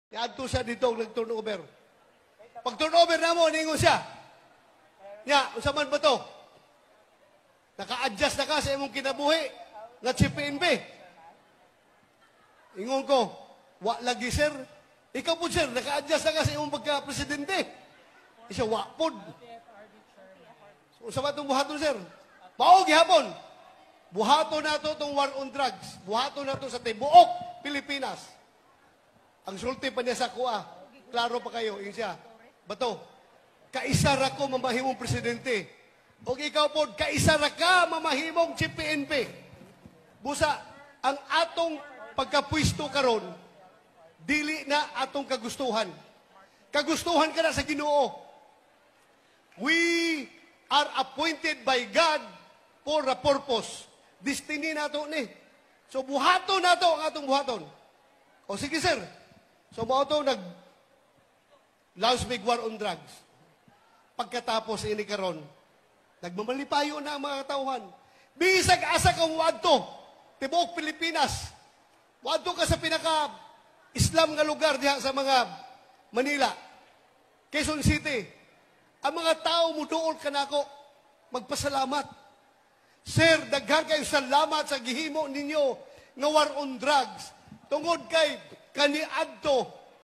Niadto siya dito, nag-turnover. Pag-turnover na mo, ningon siya. Nya, unsa man ba to? Naka-adjust na ka sa imong kinabuhi nga CPNP. Ingon ko, wa lagi sir. Ikaw po sir, naka-adjust na ka sa imong pagka-presidente. Isa, wa po. So, unsa ba itong buhaton sir? Mao gihapon. Buhaton na to itong war on drugs. Buhaton na to sa tibuok Pilipinas. Ang sulti pa niya sa kuha. Klaro pa kayo, yun siya. Bato, kaisa ra ko mamahimong presidente. O ikaw po, kaisa ra ka mamahimong CPNP. Busa, ang atong pagkapwisto karon, dili na atong kagustuhan. Kagustuhan ka na sa Ginoo. We are appointed by God for a purpose. Destiny nato ni. So buhaton nato ang atong buhaton. O sige sir. So mao to launch big war on drugs. Pagkatapos ini karon, nagmamalipayo na ang mga tauhan. Bisag asa kang wadto, tibuok Pilipinas. Wadto ka sa pinaka Islam nga lugar diha sa mga Manila, Quezon City. Ang mga tao muduol kanako magpasalamat. Sir, daghan kayo salamat sa gihimo ninyo nga war on drugs. Tungod kay kaniadto